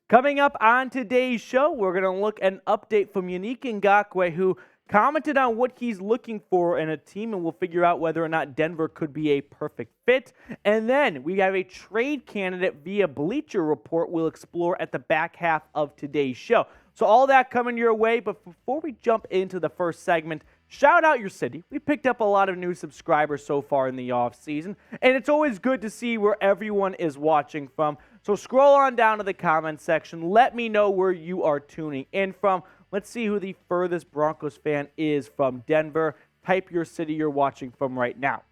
Coming up on today's show, we're going to look at an update from Yannick Ngakoue, who commented on what he's looking for in a team, and we'll figure out whether or not Denver could be a perfect fit. And then we have a trade candidate via Bleacher Report we'll explore at the back half of today's show. So all that coming your way, but before we jump into the first segment, shout out your city. We picked up a lot of new subscribers so far in the offseason, and it's always good to see where everyone is watching from. So scroll on down to the comment section. Let me know where you are tuning in from. Let's see who the furthest Broncos fan is from Denver. Type your city you're watching from right now.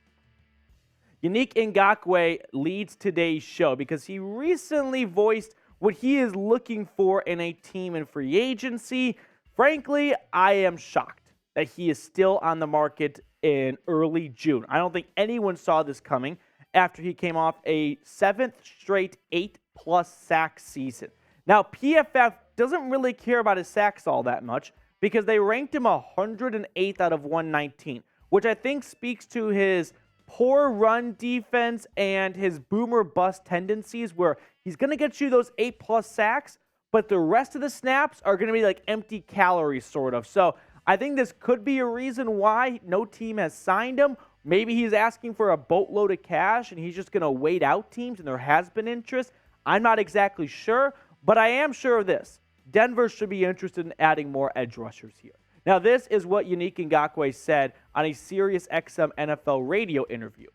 Yannick Ngakoue leads today's show because he recently voiced what he is looking for in a team in free agency. Frankly, I am shocked that he is still on the market in early June. I don't think anyone saw this coming after he came off a 7th straight 8+ sack season. Now, PFF doesn't really care about his sacks all that much because they ranked him 108th out of 119, which I think speaks to his poor run defense and his boomer bust tendencies, where he's going to get you those 8+ sacks, but the rest of the snaps are going to be like empty calories sort of. So I think this could be a reason why no team has signed him. Maybe he's asking for a boatload of cash and he's just going to wait out teams and there has been interest. I'm not exactly sure, but I am sure of this. Denver should be interested in adding more edge rushers here. Now, this is what Yannick Ngakoue said on a SiriusXM NFL radio interview.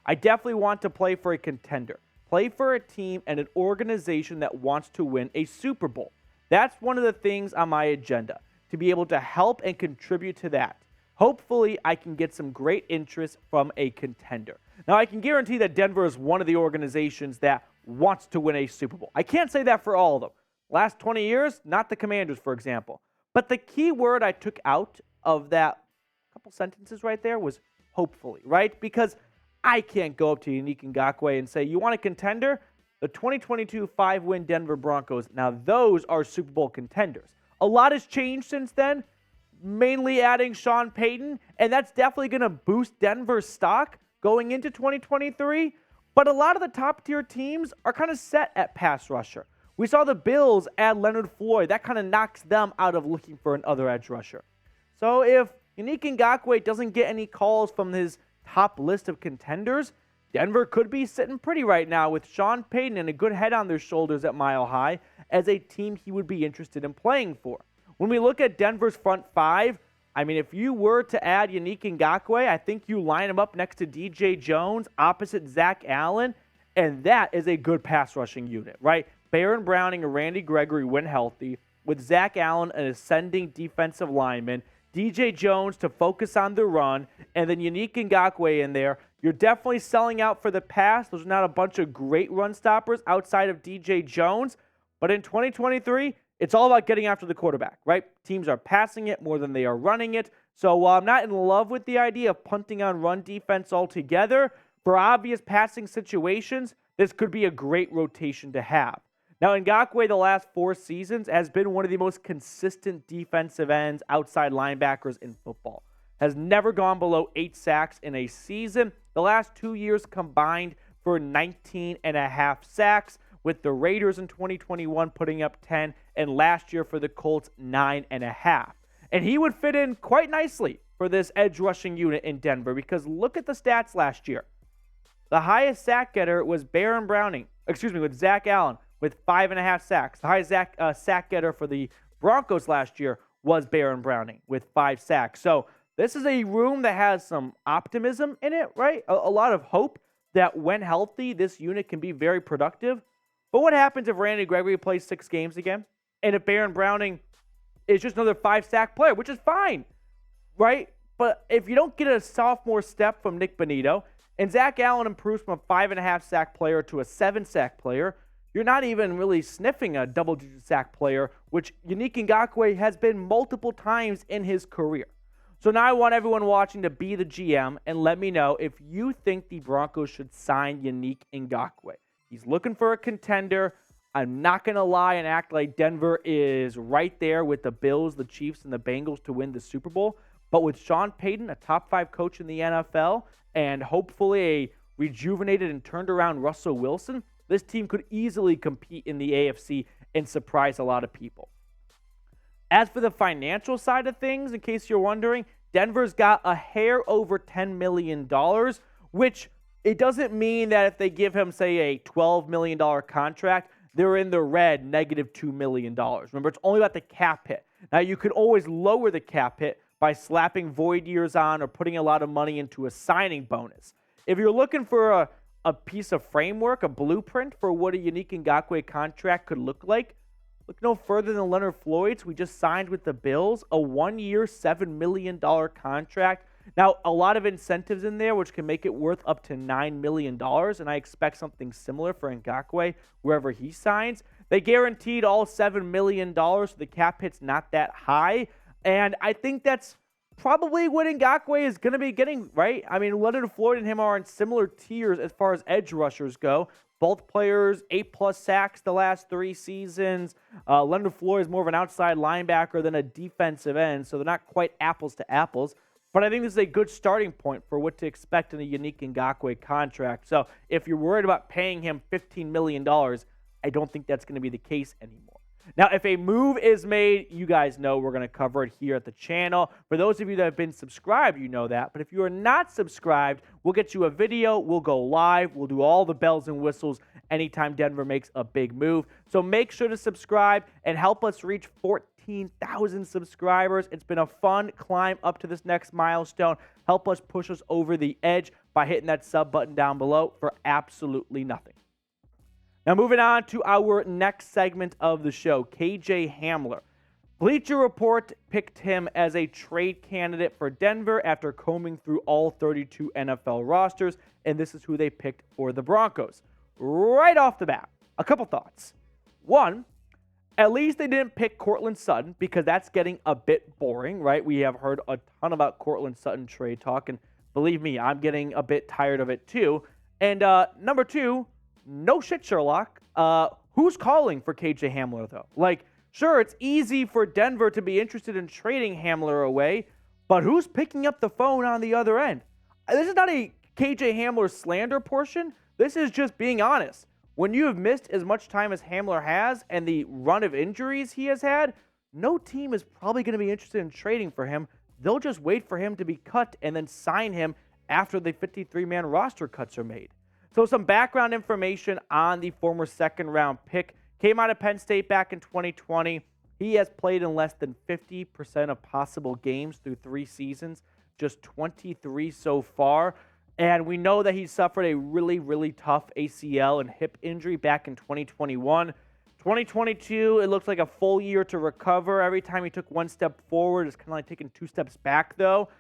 I definitely want to play for a contender, play for a team and an organization that wants to win a Super Bowl. That's one of the things on my agenda, to be able to help and contribute to that. Hopefully, I can get some great interest from a contender. Now, I can guarantee that Denver is one of the organizations that wants to win a Super Bowl. I can't say that for all of them. Last 20 years, not the Commanders, for example. But the key word I took out of that couple sentences right there was hopefully, right? Because I can't go up to Yannick Ngakoue and say, you want a contender? The 2022 5-win Denver Broncos, now those are Super Bowl contenders. A lot has changed since then, mainly adding Sean Payton, and that's definitely going to boost Denver's stock going into 2023. But a lot of the top-tier teams are kind of set at pass rusher. We saw the Bills add Leonard Floyd. That kind of knocks them out of looking for another edge rusher. So if Yannick Ngakoue doesn't get any calls from his top list of contenders, Denver could be sitting pretty right now with Sean Payton and a good head on their shoulders at Mile High as a team he would be interested in playing for. When we look at Denver's front five, I mean, if you were to add Yannick Ngakoue, I think you line him up next to DJ Jones, opposite Zach Allen, and that is a good pass rushing unit, right? Baron Browning and Randy Gregory when healthy, with Zach Allen an ascending defensive lineman, DJ Jones to focus on the run, and then Yannick Ngakoue in there. You're definitely selling out for the pass. There's not a bunch of great run stoppers outside of DJ Jones, but in 2023, it's all about getting after the quarterback, right? Teams are passing it more than they are running it. So while I'm not in love with the idea of punting on run defense altogether, for obvious passing situations, this could be a great rotation to have. Now, Ngakoue the last 4 seasons has been one of the most consistent defensive ends, outside linebackers in football. Has never gone below 8 sacks in a season. The last 2 years combined for 19.5 sacks, with the Raiders in 2021 putting up 10, and last year for the Colts 9.5. And he would fit in quite nicely for this edge rushing unit in Denver, because look at the stats last year. The highest sack getter was Baron Browning, with Zach Allen, with 5.5 sacks. The highest sack getter for the Broncos last year was Baron Browning with 5 sacks. So this is a room that has some optimism in it, right? A lot of hope that when healthy, this unit can be very productive. But what happens if Randy Gregory plays 6 games again? And if Baron Browning is just another 5-sack player, which is fine, right? But if you don't get a sophomore step from Nick Bonito, and Zach Allen improves from a 5.5 sack player to a 7-sack player, you're not even really sniffing a double-digit sack player, which Yannick Ngakoue has been multiple times in his career. So now I want everyone watching to be the GM and let me know if you think the Broncos should sign Yannick Ngakoue. He's looking for a contender. I'm not going to lie and act like Denver is right there with the Bills, the Chiefs, and the Bengals to win the Super Bowl. But with Sean Payton, a top 5 coach in the NFL, and hopefully a rejuvenated and turned around Russell Wilson, this team could easily compete in the AFC and surprise a lot of people. As for the financial side of things, in case you're wondering, Denver's got a hair over $10 million, which it doesn't mean that if they give him, say, a $12 million contract, they're in the red, negative $2 million. Remember, it's only about the cap hit. Now, you could always lower the cap hit by slapping void years on or putting a lot of money into a signing bonus. If you're looking for a piece of framework, a blueprint for what a Yannick Ngakoue contract could look like, look no further than Leonard Floyd's. We just signed with the Bills, a 1-year, $7 million contract. Now, a lot of incentives in there, which can make it worth up to $9 million, and I expect something similar for Ngakoue wherever he signs. They guaranteed all $7 million, so the cap hit's not that high, and I think that's probably what Ngakoue is going to be getting, right? I mean, Leonard Floyd and him are in similar tiers as far as edge rushers go. Both players, 8+ sacks the last 3 seasons. Leonard Floyd is more of an outside linebacker than a defensive end, so they're not quite apples to apples. But I think this is a good starting point for what to expect in a Yannick Ngakoue contract. So if you're worried about paying him $15 million, I don't think that's going to be the case anymore. Now, if a move is made, you guys know we're going to cover it here at the channel. For those of you that have been subscribed, you know that. But if you are not subscribed, we'll get you a video. We'll go live. We'll do all the bells and whistles anytime Denver makes a big move. So make sure to subscribe and help us reach 14,000 subscribers. It's been a fun climb up to this next milestone. Help us push us over the edge by hitting that sub button down below for absolutely nothing. Now, moving on to our next segment of the show, KJ Hamler. Bleacher Report picked him as a trade candidate for Denver after combing through all 32 NFL rosters, and this is who they picked for the Broncos. Right off the bat, a couple thoughts. One, at least they didn't pick Courtland Sutton because that's getting a bit boring, right? We have heard a ton about Courtland Sutton trade talk, and believe me, I'm getting a bit tired of it too. And number two, no shit, Sherlock. Who's calling for KJ Hamler, though? Like, sure, it's easy for Denver to be interested in trading Hamler away, but who's picking up the phone on the other end? This is not a KJ Hamler slander portion. This is just being honest. When you have missed as much time as Hamler has and the run of injuries he has had, no team is probably going to be interested in trading for him. They'll just wait for him to be cut and then sign him after the 53-man roster cuts are made. So some background information on the former second-round pick. Came out of Penn State back in 2020. He has played in less than 50% of possible games through 3 seasons, just 23 so far. And we know that he suffered a really, really tough ACL and hip injury back in 2021. 2022, it looks like a full year to recover. Every time he took 1 step forward, it's kind of like taking 2 steps back, though.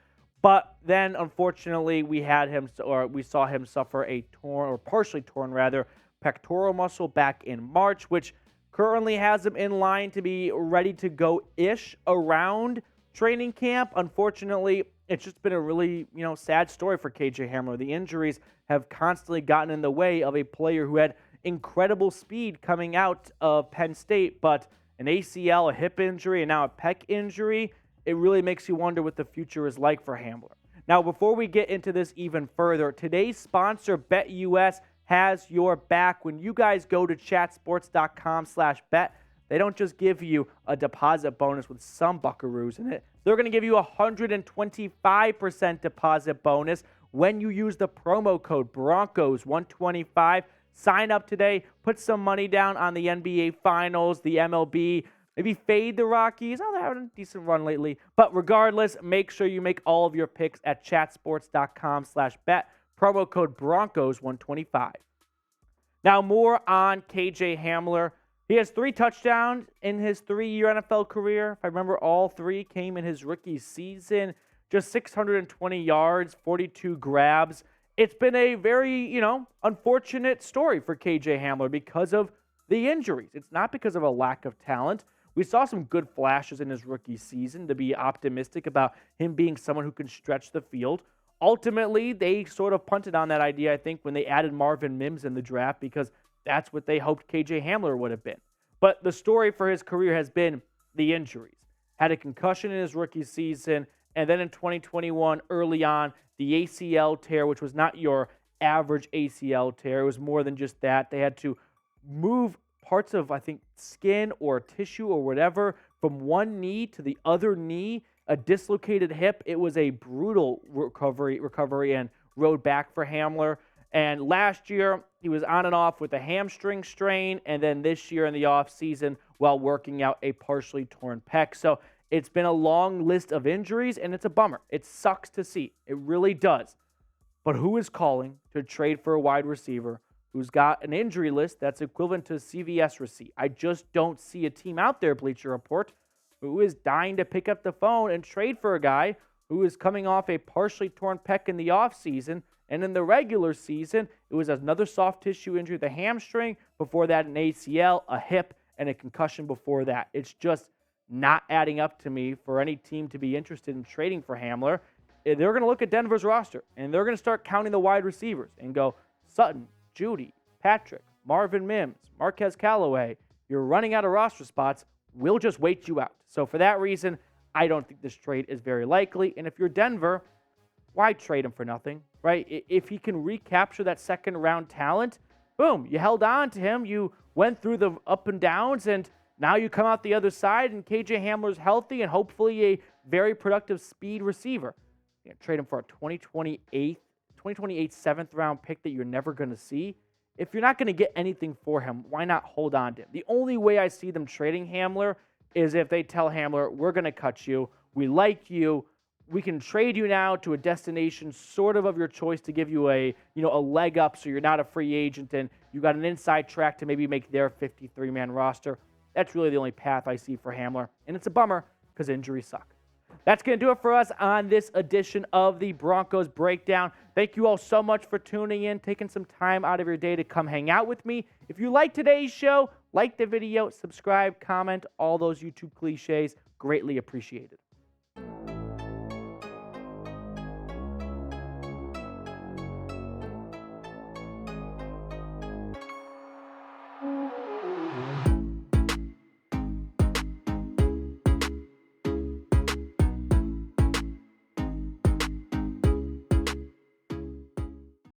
But then, unfortunately, we saw him suffer a torn, or partially torn rather, pectoral muscle back in March, which currently has him in line to be ready to go-ish around training camp. Unfortunately, it's just been a really, sad story for KJ Hamler. The injuries have constantly gotten in the way of a player who had incredible speed coming out of Penn State, but an ACL, a hip injury, and now a pec injury. It really makes you wonder what the future is like for Hamler. Now, before we get into this even further, today's sponsor, BetUS, has your back. When you guys go to chatsports.com/bet, they don't just give you a deposit bonus with some buckaroos in it. They're going to give you a 125% deposit bonus when you use the promo code Broncos125. Sign up today. Put some money down on the NBA Finals, the MLB. Maybe fade the Rockies. Oh, they're having a decent run lately. But regardless, make sure you make all of your picks at chatsports.com/bet. Promo code Broncos125. Now, more on KJ Hamler. He has 3 touchdowns in his 3-year NFL career. If I remember, all 3 came in his rookie season. Just 620 yards, 42 grabs. It's been a very, unfortunate story for KJ Hamler because of the injuries. It's not because of a lack of talent. We saw some good flashes in his rookie season to be optimistic about him being someone who can stretch the field. Ultimately, they sort of punted on that idea, I think, when they added Marvin Mims in the draft because that's what they hoped KJ Hamler would have been. But the story for his career has been the injuries. Had a concussion in his rookie season, and then in 2021, early on, the ACL tear, which was not your average ACL tear. It was more than just that. They had to move parts of, I think, skin or tissue or whatever from one knee to the other knee, a dislocated hip. It was a brutal recovery and road back for Hamler. And last year, he was on and off with a hamstring strain, and then this year in the offseason while working out a partially torn pec. So it's been a long list of injuries, and it's a bummer. It sucks to see. It really does. But who is calling to trade for a wide receiver who's got an injury list that's equivalent to a CVS receipt? I just don't see a team out there, Bleacher Report, who is dying to pick up the phone and trade for a guy who is coming off a partially torn pec in the offseason. And in the regular season, it was another soft tissue injury, the hamstring. Before that, an ACL, a hip, and a concussion before that. It's just not adding up to me for any team to be interested in trading for Hamler. They're going to look at Denver's roster, and they're going to start counting the wide receivers and go, Sutton, Jeudy, Patrick, Marvin Mims, Marquez Callaway. You're running out of roster spots. We'll just wait you out. So for that reason, I don't think this trade is very likely. And if you're Denver, why trade him for nothing, right? If he can recapture that second-round talent, boom, you held on to him. You went through the up and downs, and now you come out the other side, and KJ Hamler's healthy and hopefully a very productive speed receiver. You trade him for a 2028 7th-round pick that you're never going to see. If you're not going to get anything for him, why not hold on to him? The only way I see them trading Hamler is if they tell Hamler, we're going to cut you. We like you. We can trade you now to a destination sort of your choice to give you a leg up so you're not a free agent and you got an inside track to maybe make their 53-man roster. That's really the only path I see for Hamler, and it's a bummer because injuries suck. That's going to do it for us on this edition of the Broncos Breakdown. Thank you all so much for tuning in, taking some time out of your day to come hang out with me. If you like today's show, like the video, subscribe, comment, all those YouTube cliches. Greatly appreciated.